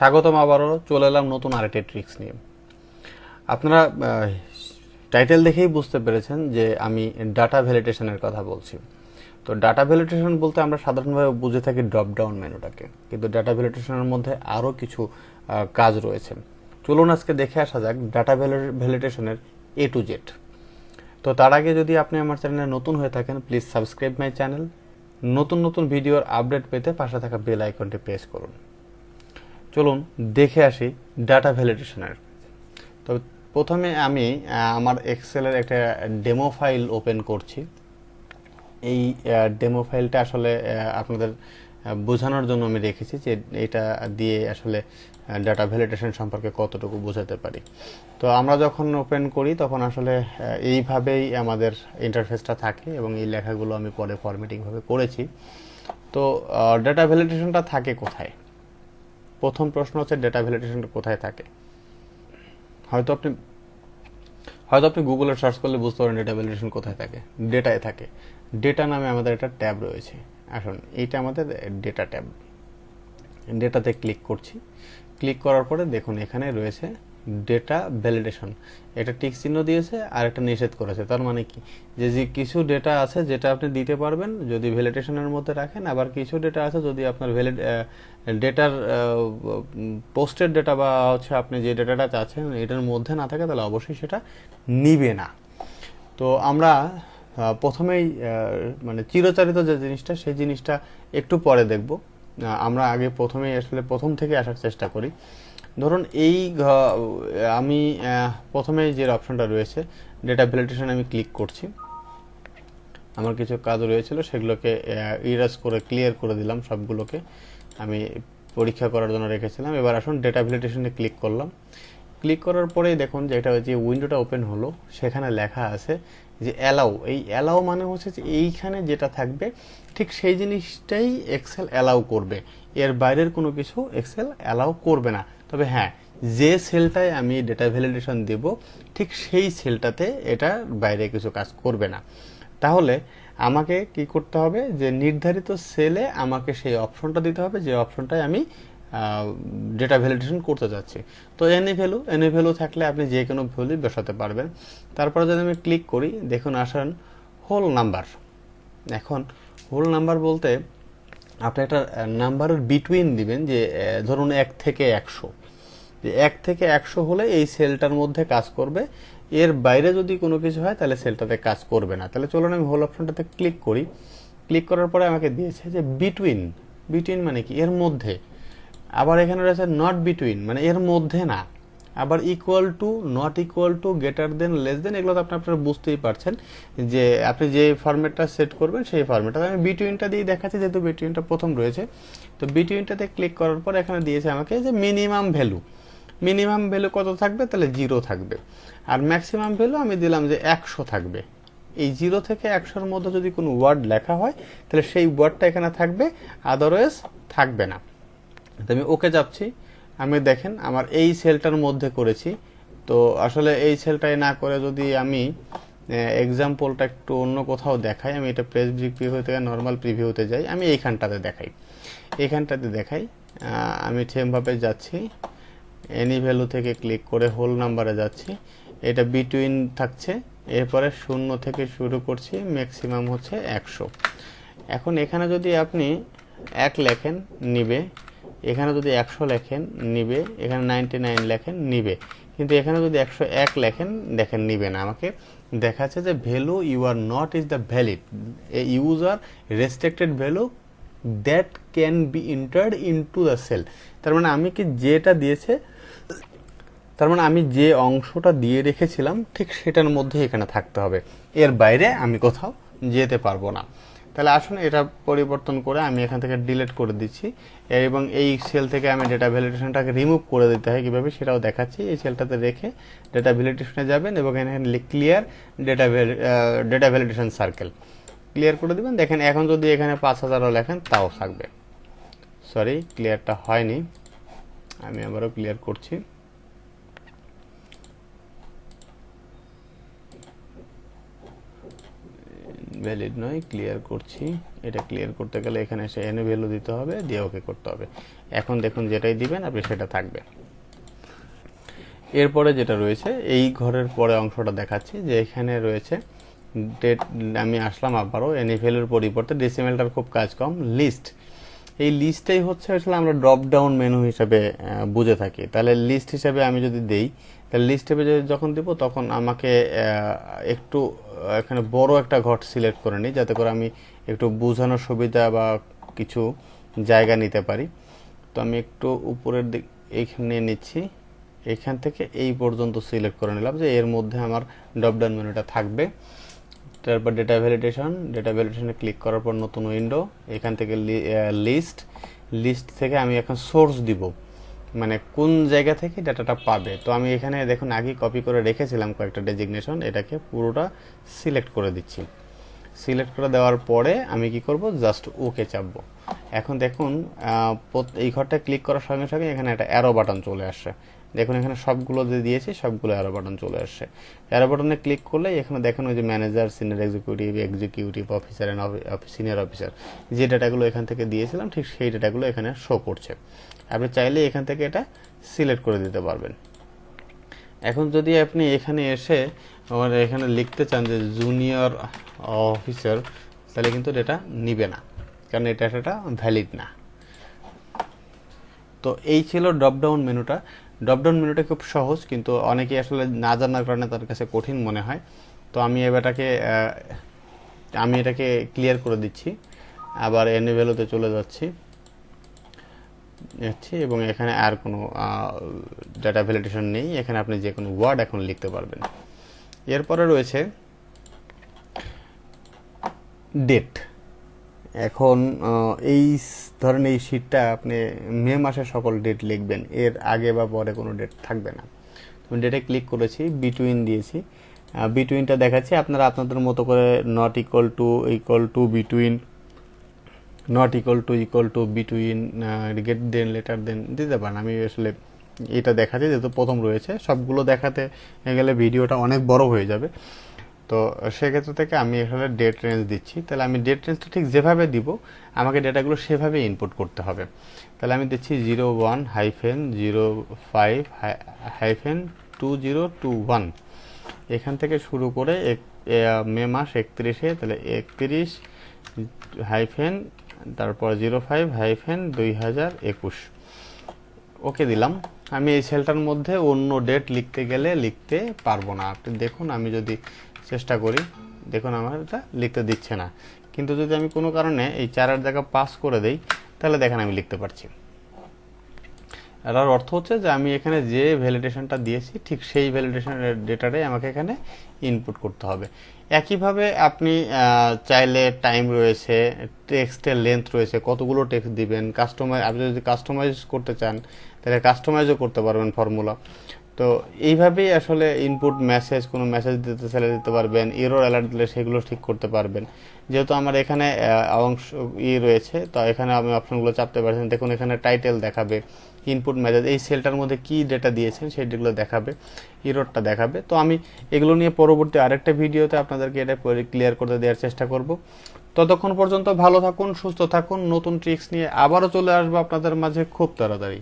স্বাগতম, আবারও চলে এলাম নতুন আরেকটি ট্রিক্স নিয়ে। আপনারা টাইটেল দেখেই বুঝতে পেরেছেন যে আমি ডাটা ভ্যালিডেশনের কথা বলছি। তো ডাটা ভ্যালিডেশন বলতে আমরা সাধারণভাবে বুঝে থাকি ড্রপ ডাউন মেনুটাকে, কিন্তু ডাটা ভ্যালিডেশনের মধ্যে আরও কিছু কাজ রয়েছে। চলুন আজকে দেখে আসা যাক ডাটা ভ্যালিডেশনের এ টু জেড। তো তার আগে যদি আপনি আমার চ্যানেলে নতুন হয়ে থাকেন, প্লিজ সাবস্ক্রাইব মাই চ্যানেল। নতুন নতুন ভিডিওর আপডেট পেতে পাশে থাকা বেল আইকনটি প্রেস করুন। চলুন দেখে আসি ডাটা ভ্যালিডেশনের। তো প্রথমে আমি আমার এক্সেলের একটা ডেমো ফাইল ওপেন করছি। এই ডেমো ফাইলটা আসলে আপনাদের বোঝানোর জন্য আমি রেখেছি যে এটা দিয়ে আসলে ডাটা ভ্যালিডেশন সম্পর্কে কতটুকু বোঝাতে পারি। তো আমরা যখন ওপেন করি তখন আসলে এইভাবেই আমাদের ইন্টারফেসটা থাকে এবং এই লেখাগুলো আমি পরে ফরম্যাটিংভাবে করেছি। তো ডাটা ভ্যালিডেশনটা থাকে কোথায়? প্রথম প্রশ্ন হচ্ছে ডেটা ভ্যালিডেশনটা কোথায় থাকে। হয়তো আপনি গুগলে সার্চ করলে বুঝতে পারেন ডেটা ভ্যালিডেশন কোথায় থাকে। ডেটায় থাকে। ডেটা নামে আমাদের একটা ট্যাব রয়েছে। আসুন, এইটা আমাদের ডেটা ট্যাব। ডেটাতে ক্লিক করছি। ক্লিক করার পরে দেখুন এখানে রয়েছে ডেটা ভ্যালিডেশন। এটা টিক চিহ্ন দিয়েছে আর একটা নিষেধ করেছে। তার মানে কি, যে কিছু ডেটা আছে যেটা আপনি দিতে পারবেন যদি ভ্যালিডেশনের মধ্যে রাখেন, আবার কিছু ডেটা আছে যদি আপনার ডেটার পোস্টের ডেটা বা হচ্ছে আপনি যে ডেটাটা চাচ্ছেন এটার মধ্যে না থাকে তাহলে অবশ্যই সেটা নিবে না। তো আমরা প্রথমেই মানে চিরচারিত যে জিনিসটা সেই জিনিসটা একটু পরে দেখব। আমরা আগে প্রথমেই আসলে প্রথম থেকে আসার চেষ্টা করি। ধরুন আমি প্রথমে যে অপশনটা রয়েছে ডেটা ভ্যালিডেশন আমি ক্লিক করছি। আমার কিছু কাজ রয়েছিল সেগুলোকে ইরেজ করে ক্লিয়ার করে দিলাম। সবগুলোকে আমি পরীক্ষা করার জন্য রেখেছিলাম। এবার আসুন ডেটা ভ্যালিডেশনে ক্লিক করলাম। ক্লিক করার পরেই দেখুন যে এটা যে উইন্ডোটা ওপেন হলো সেখানে লেখা আছে যে অ্যালাউ। এই অ্যালাউ মানে হচ্ছে যে এইখানে যেটা থাকবে ঠিক সেই জিনিসটাই এক্সেল অ্যালাউ করবে, এর বাইরের কোনো কিছু এক্সেল অ্যালাউ করবে না। তবে হ্যাঁ, যে সেলটায় আমি ডেটা ভ্যালিডেশন দেব ঠিক সেই সেলটাতে এটা বাইরে কিছু কাজ করবে না। তাহলে আমাকে কি করতে হবে, যে নির্ধারিত সেলে আমাকে সেই অপশনটা দিতে হবে যে অপশনটায় আমি ডেটা ভ্যালিডেশন করতে যাচ্ছি। তো এনি ভ্যালু থাকলে আপনি যে কোনো ভ্যালু বসাতে পারবেন। তারপরে যদি আমি ক্লিক করি দেখুন আসেন হোল নাম্বার। এখন হোল নাম্বার বলতে আপনি একটা নাম্বারের বিটুইন দিবেন, যে ধরুন 1 থেকে 100, যে 1 থেকে 100 হলে এই সেলটার মধ্যে কাজ করবে, এর বাইরে যদি কোনো কিছু হয় তাহলে সেলটাতে কাজ করবে না। তাহলে চলুন আমি হোল অপশনটাতে ক্লিক করি। ক্লিক করার পরে আমাকে দিয়েছে যে বিটুইন মানে কি, এর মধ্যে। আবার এখানে রয়েছে নট বিটুইন মানে এর মধ্যে না। আবার equal to, not equal two, greater than, less than, এগুলো তো আপনারা বুঝতেই পারছেন যে আপনি যে ফরম্যাটটা সেট করবেন সেই ফরম্যাটটা। আমি বিটুইনটা দিয়ে দেখাচ্ছি যেহেতু বিটুইনটা প্রথম রয়েছে। তো বিটুইনটাতে ক্লিক করার পর এখানে দিয়েছে আমাকে যে মিনিমাম ভ্যালু কত থাকবে, তাহলে 0 থাকবে। আর ম্যাক্সিমাম ভ্যালু আমি দিলাম যে 100 থাকবে। এই 0 থেকে 100-র মধ্যে যদি কোনো ওয়ার্ড লেখা হয় তাহলে সেই ওয়ার্ডটা এখানে থাকবে, আদারওয়াইজ থাকবে না। তো আমি ওকে যাচ্ছি। আমি দেখেন আমার এই সেলটার মধ্যে করেছি। তো আসলে এই সেলটাই না করে যদি আমি এক্সাম্পলটা একটু অন্য কোথাও দেখাই, আমি এটা পেজ প্রিভিউ থেকে নর্মাল প্রিভিউতে যাই, আমি এইখানটাতে দেখাই। আমি সেমভাবে যাচ্ছি, এনি ভ্যালু থেকে ক্লিক করে হোল নাম্বারে যাচ্ছি। এটা বিটুইন থাকছে, এরপরে 0 থেকে শুরু করছি, ম্যাক্সিমাম হচ্ছে 100। এখন এখানে যদি আপনি 1 লেখেন নিবে, এখানে যদি 100 লেখেন নিবে, এখানে 99 লেখেন নিবে, কিন্তু এখানে যদি 101 লেখেন দেখেন নিবে না। আমাকে দেখাচ্ছে যে value you are not is the valid, a user restricted value that can be entered into the cell. তার মানে আমি কি যেটা দিয়েছে, তার মানে আমি যে অংশটা দিয়ে রেখেছিলাম ঠিক সেটার মধ্যে এখানে থাকতে হবে, এর বাইরে আমি কোথাও যেতে পারবো না। তাহলে আসুন এটা পরিবর্তন করে আমি এখান থেকে ডিলিট করে দিচ্ছি, এবং এই সেল থেকে আমি ডেটা ভ্যালিডেশনটাকে রিমুভ করে দিতে হয় কীভাবে সেটাও দেখাচ্ছি। এই সেলটাতে রেখে ডেটা ভ্যালিডেশনে যাবেন এবং এখানে clear data validation circle clear করে দেবেন। দেখেন এখন যদি এখানে 5000ও লেখেন তাও থাকবে। সরি, ক্লিয়ারটা হয়নি, আমি আবারও ক্লিয়ার করছি। ভ্যালিড নয়, ক্লিয়ার করছি। এটা ক্লিয়ার করতে গেলে এখানে এসে এনে ভ্যালু দিতে হবে, দিয়ে ওকে করতে হবে। এখন দেখুন যেটাই দিবেন আপনি সেটা থাকবে। এরপরে যেটা রয়েছে এই ঘরের পরে অংশটা দেখাচ্ছি, যে এখানে রয়েছে ডেট। আমি আসলাম আবারও এনে ভ্যালুর পরিবর্তে, ডেসিমেলটার খুব কাজ কম, লিস্ট। এই লিস্টটাই হচ্ছে আসলে আমরা ড্রপ ডাউন মেনু হিসাবে বুঝে থাকি। তাহলে লিস্ট হিসাবে আমি যদি দেই, তাহলে লিস্ট হিসেবে যখন দিব তখন আমাকে একটু এখানে বড় একটা ঘর সিলেক্ট করে নিই, যাতে করে আমি একটু বোঝানোর সুবিধা বা কিছু জায়গা নিতে পারি। তো আমি একটু উপরের দিক এইখানে নিচ্ছি, এখান থেকে এই পর্যন্ত সিলেক্ট করে নিলাম যে এর মধ্যে আমার ড্রপ ডাউন মেনুটা থাকবে। তারপর ডেটা ভ্যালিডেশনে ক্লিক করার পর নতুন উইন্ডো, এখান থেকে লিস্ট থেকে আমি এখন সোর্স দিব, মানে কোন জায়গা থেকে ডাটাটা পাবে। তো আমি এখানে দেখুন আগে কপি করে রেখেছিলাম কয়েকটা ডেজিগনেশন, এটাকে পুরোটা সিলেক্ট করে দিচ্ছি। সিলেক্ট করে দেওয়ার পরে আমি কি করব, জাস্ট ওকে চাপবো। এখন দেখুন এই ঘরটা ক্লিক করার সঙ্গে সঙ্গে এখানে একটা অ্যারো বাটন চলে আসছে। দেখুন এখানে সবগুলো যে দিয়েছি সবগুলো অ্যারো বাটন চলে আসছে। অ্যারো বাটনে ক্লিক করলে এখানে দেখুন ওই যে manager, senior executive officer and senior officer, যে ডাটাগুলো এখান থেকে দিয়েছিলাম ঠিক সেই ডাটাগুলো এখানে শো করছে। আপনি চাইলে এখান থেকে এটা সিলেক্ট করে দিতে পারবেন। এখন যদি আপনি এখানে এসে এখানে লিখতে চান যে জুনিয়র অফিসার, তাহলে কিন্তু এটা নিবে না, কারণ এটা ভ্যালিড না। তো এই ছিল ড্রপডাউন মেনুটা। ড্রপডাউন মেনুটা খুব সহজ, কিন্তু অনেকেই আসলে না জানার কারণে তার কাছে কঠিন মনে হয়। তো আমি এটাকে ক্লিয়ার করে দিচ্ছি। আবার এনে ভ্যালুতে চলে যাচ্ছি এবং এখানে আর কোনো ডাটা ভ্যালিডেশন নেই। এখানে আপনি যে কোনো ওয়ার্ড এখন লিখতে পারবেন। এরপরে রয়েছে ডেট। এখন এই ধরেন এই শীটটা আপনি মে মাসের সকল ডেট লিখবেন, এর আগে বা পরে কোনো ডেট থাকবে না। আমি ডেটে ক্লিক করেছি, বিটুইন দিয়েছি, বিটুইনটা দেখাচ্ছি। আপনারা আপনাদের মতো করে not equal to between, not equal to between, greater than, lesser than দিতে পারেন। আমি আসলে এটা দেখাচ্ছি যেহেতু প্রথম রয়েছে, সবগুলো দেখাতে গেলে ভিডিওটা অনেক বড় হয়ে যাবে। তো সেক্ষেত্র থেকে আমি এখানে ডেট রেঞ্জ দিচ্ছি। তাহলে আমি ডেট রেঞ্জটা ঠিক যেভাবে দিব আমাকে ডেটাগুলো সেভাবে ইনপুট করতে হবে। তাহলে আমি দিচ্ছি 01-05-2021। এখান থেকে শুরু করে মে মাস 31-এ, তাহলে 31 তারপর 05-2021 ওকে দিলাম। আমি এই সেলটার মধ্যে অন্য ডেট লিখতে গেলে লিখতে পারবো না। আপনি দেখুন আমি যদি চেষ্টা করি, দেখুন আমার এটা লিখতে দিচ্ছে না। কিন্তু যদি আমি কোনো কারণে এই 4-এর জায়গা পাস করে দেই, তাহলে দেখেন আমি লিখতে পারছি। এর অর্থ হচ্ছে যে আমি এখানে যে ভ্যালিডেশনটা দিয়েছি ঠিক সেই ভ্যালিডেশনের ডেটাটাই আমাকে এখানে ইনপুট করতে হবে। একইভাবে আপনি চাইলে টাইম রয়েছে, টেক্সটের লেন্থ রয়েছে, কতগুলো টেক্সট দিবেন, আপনি যদি কাস্টমাইজ করতে চান তাহলে কাস্টমাইজও করতে পারবেন ফর্মুলা। তো এইভাবেই আসলে ইনপুট কোনো মেসেজ দিতে চাইলে দিতে পারবেন, এরর অ্যালার্ট দিলে সেগুলো ঠিক করতে পারবেন। যেহেতু আমার এখানে অংশ রয়েছে, তো এখানে আমি অপশনগুলো চাপতে পারছেন। দেখুন এখানে টাইটেল দেখাবে, ইনপুট মেসেজ, এই সেলটার মধ্যে কি ডেটা দিয়েছেন সেগুলো দেখাবে, এররটা দেখাবে। তো আমি এগুলো নিয়ে পরবর্তী আরেকটা ভিডিওতে আপনাদেরকে এটা ক্লিয়ার করতে দেওয়ার চেষ্টা করব। ততক্ষণ পর্যন্ত ভালো থাকুন, সুস্থ থাকুন। নতুন ট্রিক্স নিয়ে আবারও চলে আসবো আপনাদের মাঝে খুব তাড়াতাড়ি।